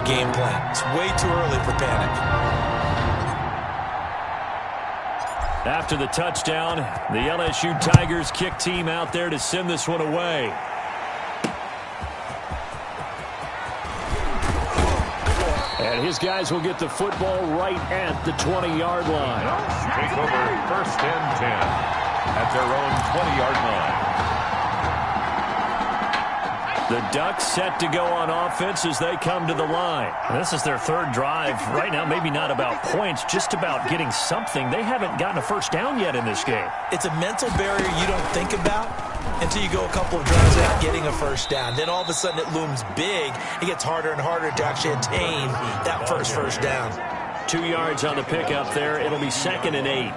Game plan. It's way too early for panic. After the touchdown, the LSU Tigers kick team out there to send this one away. And his guys will get the football right at the 20-yard line. Take over 1st and 10 at their own 20-yard line. The Ducks set to go on offense as they come to the line. This is their third drive. Right now, maybe not about points, just about getting something. They haven't gotten a first down yet in this game. It's a mental barrier you don't think about until you go a couple of drives without getting a first down. Then all of a sudden it looms big. It gets harder and harder to actually attain that first down. 2 yards on the pickup there. It'll be 2nd and 8.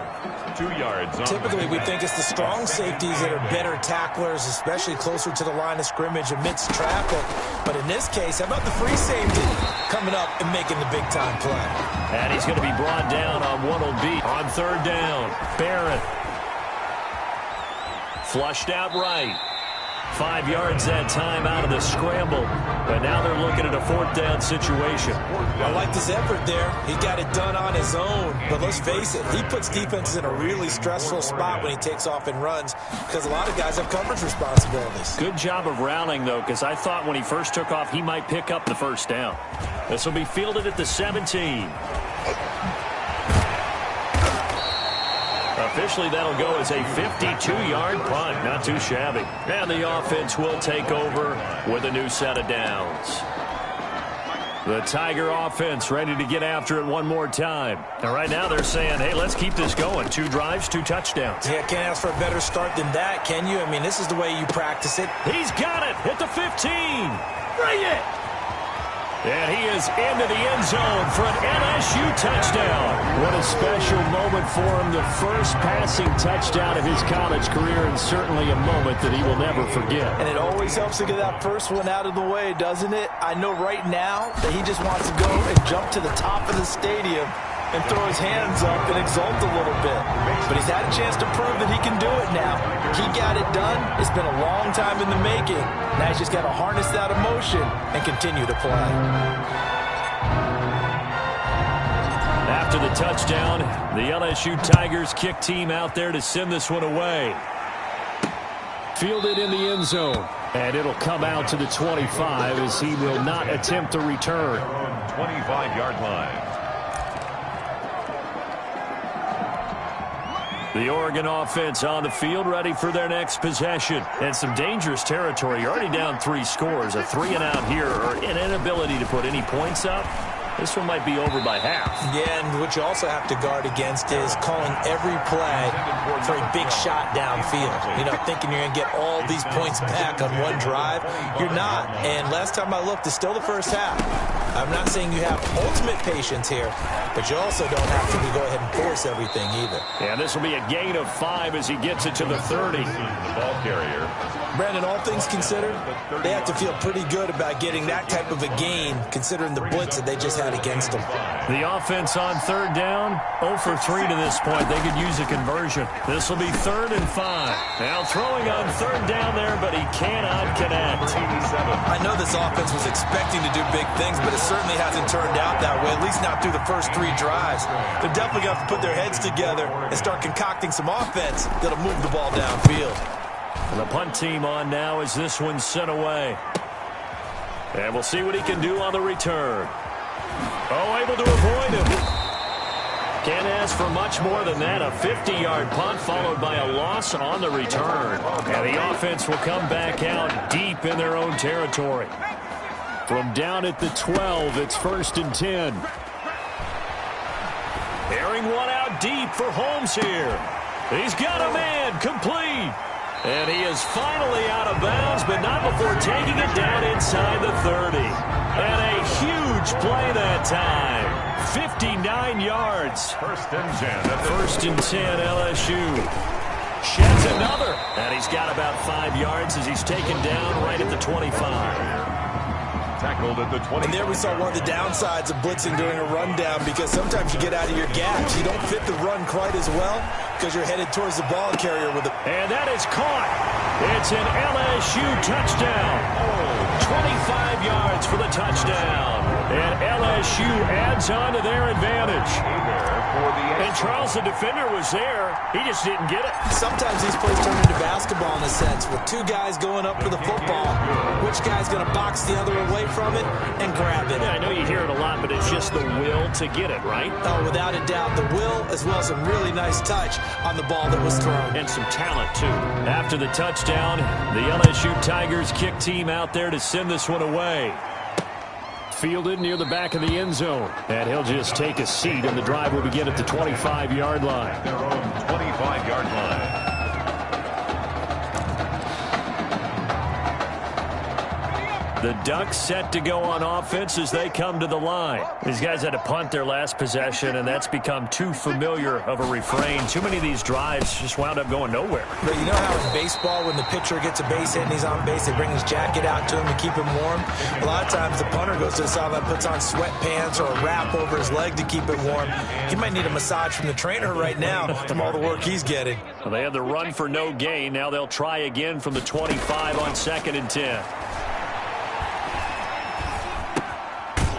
2 yards. Typically, we think it's the strong safeties that are better tacklers, especially closer to the line of scrimmage amidst traffic. But in this case, how about the free safety coming up and making the big-time play? And he's going to be brought down on what'll be on 3rd down. Barrett. Flushed out right. 5 yards that time out of the scramble. But now they're looking at a 4th down situation. I like this effort there. He got it done on his own. But let's face it, he puts defenses in a really stressful spot when he takes off and runs because a lot of guys have coverage responsibilities. Good job of rallying, though, because I thought when he first took off, he might pick up the first down. This will be fielded at the 17. Officially, that'll go as a 52-yard punt. Not too shabby. And the offense will take over with a new set of downs. The Tiger offense ready to get after it one more time. And right now they're saying, hey, let's keep this going. 2 drives, 2 touchdowns. Yeah, can't ask for a better start than that, can you? I mean, this is the way you practice it. He's got it at the 15. Bring it. And he is into the end zone for an LSU touchdown. What a special moment for him. The first passing touchdown of his college career, and certainly a moment that he will never forget. And it always helps to get that first one out of the way, doesn't it? I know right now that he just wants to go and jump to the top of the stadium and throw his hands up and exult a little bit. But he's had a chance to prove that he can do it now. He got it done. It's been a long time in the making. Now he's just got to harness that emotion and continue to play. After the touchdown, the LSU Tigers kick team out there to send this one away. Fielded in the end zone. And it'll come out to the 25 as he will not attempt to return. 25-yard line. The Oregon offense on the field ready for their next possession. And some dangerous territory. You're already down 3 scores. A 3-and-out here or an inability to put any points up. This one might be over by half. Yeah, and what you also have to guard against is calling every play for a big shot downfield. You know, thinking you're going to get all these points back on one drive. You're not. And last time I looked, it's still the first half. I'm not saying you have ultimate patience here, but you also don't have to go ahead and force everything either. And this will be a gain of 5 as he gets it to the 30. The ball carrier. Brandon, all things considered, they have to feel pretty good about getting that type of a gain, considering the blitz that they just had against them. The offense on 3rd down, 0 for 3 to this point. They could use a conversion. This will be 3rd and 5. Now throwing on 3rd down there, but he cannot connect. I know this offense was expecting to do big things, but it certainly hasn't turned out that way, at least not through the first 3 drives. They're definitely going to have to put their heads together and start concocting some offense that'll move the ball downfield. And the punt team on now as this one's sent away. And we'll see what he can do on the return. Oh, able to avoid him. Can't ask for much more than that. A 50-yard punt followed by a loss on the return. And the offense will come back out deep in their own territory. From down at the 12, it's 1st and 10. Airing one out deep for Holmes here. He's got a man, complete. And he is finally out of bounds, but not before taking it down inside the 30. And a huge play that time. 59 yards. 1st and 10. 1st and 10, LSU. Sheds another. And he's got about 5 yards as he's taken down right at the 25. Tackled at the 20. And there we saw one of the downsides of blitzing during a rundown, because sometimes you get out of your gaps. You don't fit the run quite as well because you're headed towards the ball carrier with it. And that is caught. It's an LSU touchdown. 25 yards for the touchdown. And LSU adds on to their advantage. And Charles, the defender, was there. He just didn't get it. Sometimes these plays turn into basketball in a sense, with two guys going up for the football. Which guy's going to box the other away from it and grab it? Yeah, I know you hear it a lot, but it's just the will to get it, right? Oh, without a doubt, the will as well as some really nice touch on the ball that was thrown. And some talent, too. After the touchdown, the LSU Tigers kick team out there to send this one away. Fielded near the back of the end zone. And he'll just take a seat, and the drive will begin at the 25-yard line. Their own 25-yard line. The Ducks set to go on offense as they come to the line. These guys had to punt their last possession, and that's become too familiar of a refrain. Too many of these drives just wound up going nowhere. But you know how in baseball, when the pitcher gets a base hit and he's on base, they bring his jacket out to him to keep him warm? A lot of times the punter goes to the sideline, puts on sweatpants or a wrap over his leg to keep it warm. He might need a massage from the trainer right now from all the work he's getting. Well, they had the run for no gain. Now they'll try again from the 25 on 2nd and 10.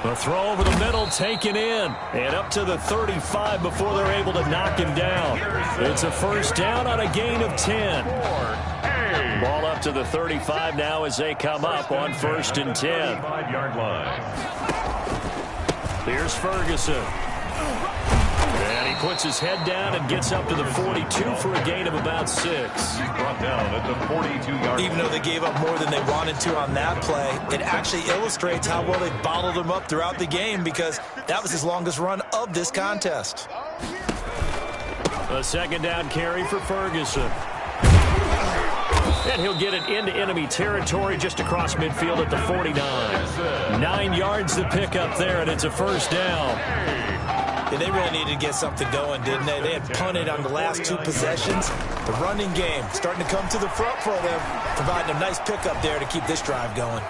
The throw over the middle taken in. And up to the 35 before they're able to knock him down. It's a first down on a gain of 10. Ball up to the 35 now as they come up on 1st and 10. 5-yard line. Here's Ferguson. And he puts his head down and gets up to the 42 for a gain of about 6. Brought down at the 42-yard line. Even though they gave up more than they wanted to on that play, it actually illustrates how well they bottled him up throughout the game, because that was his longest run of this contest. A 2nd down carry for Ferguson. And he'll get it into enemy territory just across midfield at the 49. 9 yards to pick up there, and it's a first down. Yeah, they really needed to get something going, didn't they? They had punted on the last 2 possessions. The running game starting to come to the front for them, providing a nice pickup there to keep this drive going.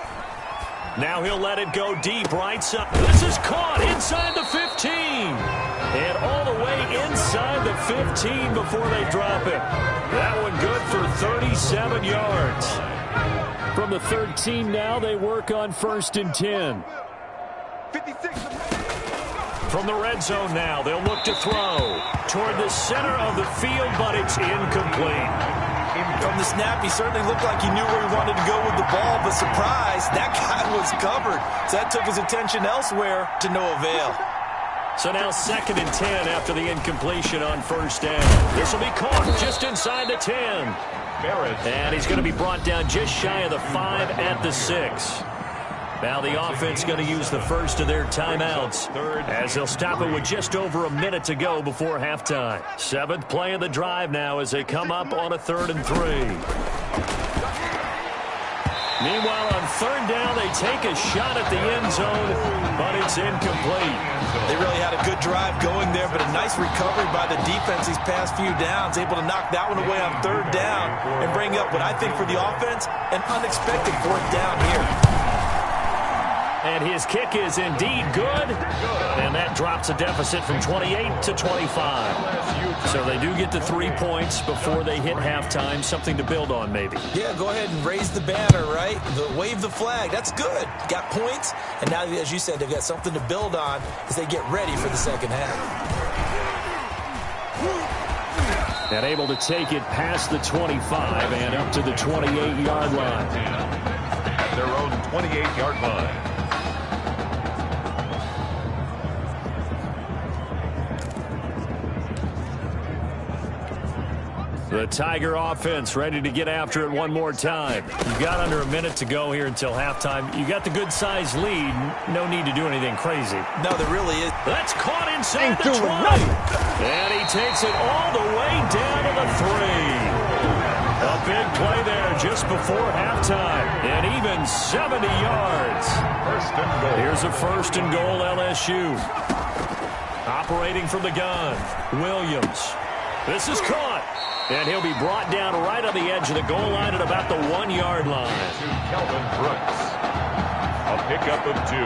Now he'll let it go deep right side. This is caught inside the 15. And all the way inside the 15 before they drop it. That one good for 37 yards. From the 13 now, they work on 1st and 10. 56. From the red zone now, they'll look to throw toward the center of the field, but it's incomplete. From the snap, he certainly looked like he knew where he wanted to go with the ball, but surprise, that guy was covered. So that took his attention elsewhere to no avail. So now 2nd and 10 after the incompletion on 1st down. This will be caught just inside the 10. And he's going to be brought down just shy of the 5 at the 6. Now the offense going to use the first of their timeouts as they'll stop it with just over a minute to go before halftime. 7th play of the drive now as they come up on a 3rd and 3. Meanwhile, on 3rd down, they take a shot at the end zone, but it's incomplete. They really had a good drive going there, but a nice recovery by the defense these past few downs, able to knock that one away on 3rd down and bring up what I think for the offense, an unexpected 4th down here. And his kick is indeed good. And that drops a deficit from 28 to 25. So they do get the 3 points before they hit halftime. Something to build on, maybe. Yeah, go ahead and raise the banner, right? Wave the flag. That's good. Got points. And now, as you said, they've got something to build on as they get ready for the second half. And able to take it past the 25 and up to the 28-yard line. At their own 28-yard line. The Tiger offense ready to get after it one more time. You've got under a minute to go here until halftime. You got the good-sized lead. No need to do anything crazy. No, there really is. That's caught inside the 20. And he takes it all the way down to the 3. A big play there just before halftime. And even 70 yards. First and goal. Here's a 1st and goal, LSU. Operating from the gun, Williams. This is caught. And he'll be brought down right on the edge of the goal line at about the 1-yard line. To Calvin Brooks. A pickup of 2.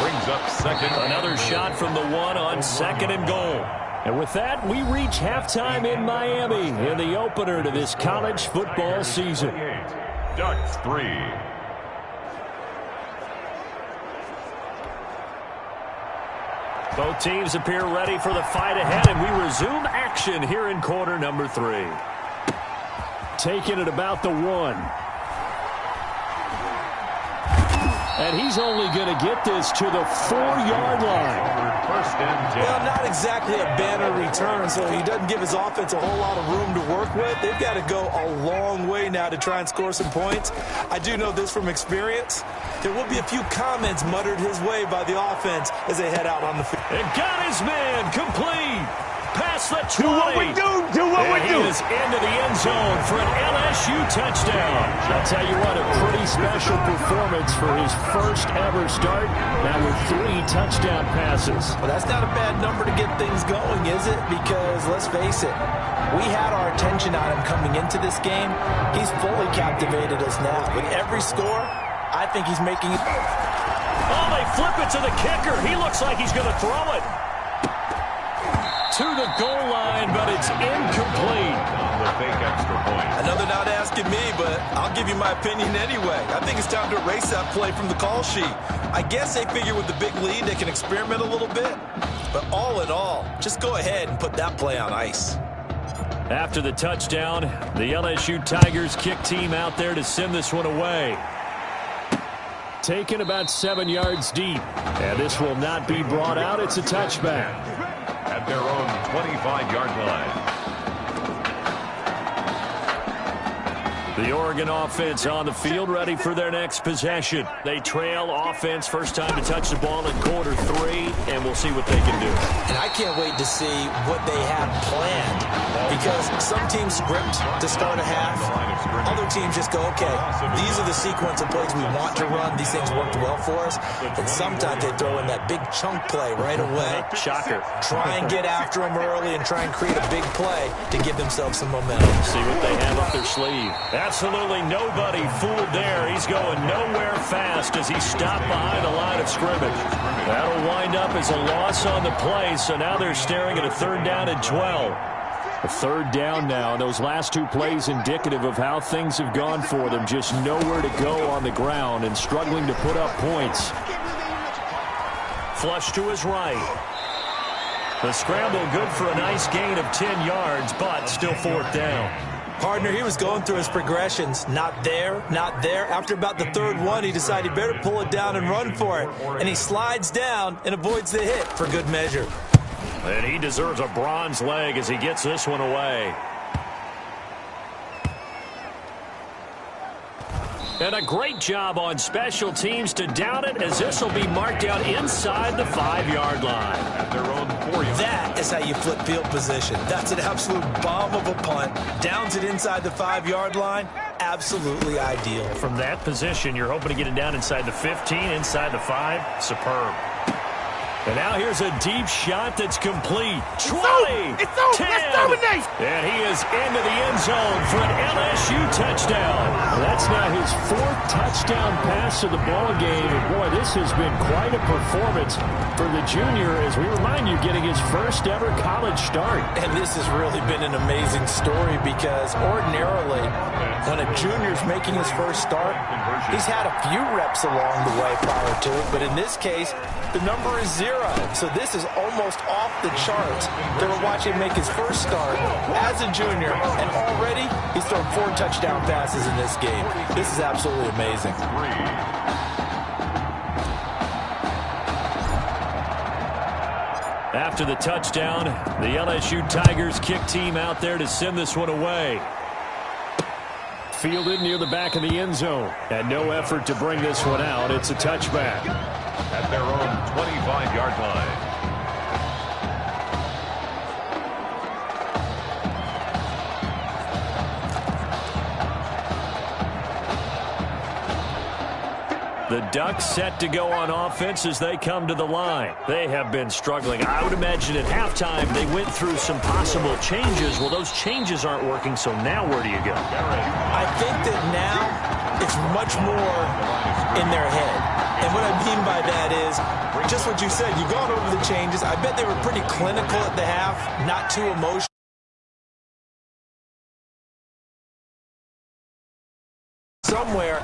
Brings up 2nd. Another shot from the 1 on 2nd and goal. And with that, we reach halftime in Miami in the opener to this college football season. Ducks 3. Both teams appear ready for the fight ahead, and we resume action here in quarter number 3. Taking it about the 1. And he's only going to get this to the 4-yard line. First and 10. Well, not exactly a banner return, so he doesn't give his offense a whole lot of room to work with. They've got to go a long way now to try and score some points. I do know this from experience. There will be a few comments muttered his way by the offense as they head out on the field. And got his man complete. Past the 20. Do what we do. Do what we do. He is into the end zone for an LSU touchdown. I'll tell you what, a pretty special performance for his first ever start. Now with 3 touchdown passes. Well, that's not a bad number to get things going, is it? Because let's face it, we had our attention on him coming into this game. He's fully captivated us now. With every score, I think he's making it. Oh, they flip it to the kicker. He looks like he's going to throw it to the goal line, but it's incomplete. On the fake extra point. I know they're not asking me, but I'll give you my opinion anyway. I think it's time to erase that play from the call sheet. I guess they figure with the big lead they can experiment a little bit. But all in all, just go ahead and put that play on ice. After the touchdown, the LSU Tigers kick team out there to send this one away. Taken about 7 yards deep. And this will not be brought out. It's a touchback. At their own 25-yard line. The Oregon offense on the field ready for their next possession. They trail offense first time to touch the ball in quarter 3, and we'll see what they can do. And I can't wait to see what they have planned, because some teams script to start a half. Other teams just go, okay, these are the sequence of plays we want to run. These things worked well for us. And sometimes they throw in that big chunk play right away. Shocker. Try and get after them early and try and create a big play to give themselves some momentum. See what they have up their sleeve. Absolutely nobody fooled there. He's going nowhere fast as he stopped behind the line of scrimmage. That'll wind up as a loss on the play, so now they're staring at a 3rd down and 12. A 3rd down now, and those last 2 plays indicative of how things have gone for them. Just nowhere to go on the ground and struggling to put up points. Flush to his right. The scramble good for a nice gain of 10 yards, but still 4th down. Partner, he was going through his progressions. Not there, not there. After about the 3rd one, he decided he better pull it down and run for it. And he slides down and avoids the hit for good measure. And he deserves a bronze leg as he gets this one away. And a great job on special teams to down it, as this will be marked out inside the 5-yard line. At their own 4-yard. That is how you flip field position. That's an absolute bomb of a punt. Downs it inside the 5-yard line. Absolutely ideal. From that position, you're hoping to get it down inside the 15, inside the 5. Superb. And now here's a deep shot that's complete. 20, it's over. 10, Let's dominate. and he is into the end zone for an LSU touchdown. That's now his 4th touchdown pass of the ball game. And boy, this has been quite a performance for the junior, as we remind you, getting his first ever college start. And this has really been an amazing story, because ordinarily, when a junior's making his first start, he's had a few reps along the way prior to it. But in this case, the number is 0. So this is almost off the charts. They were watching him make his first start as a junior, and already he's thrown 4 touchdown passes in this game. This is absolutely amazing. After the touchdown, the LSU Tigers kick team out there to send this one away. Fielded near the back of the end zone. And no effort to bring this one out. It's a touchback. At their own 25-yard line. The Ducks set to go on offense as they come to the line. They have been struggling. I would imagine at halftime they went through some possible changes. Well, those changes aren't working, so now where do you go? I think that now it's much more in their head. And what I mean by that is just what you said. You've gone over the changes. I bet they were pretty clinical at the half, not too emotional. Somewhere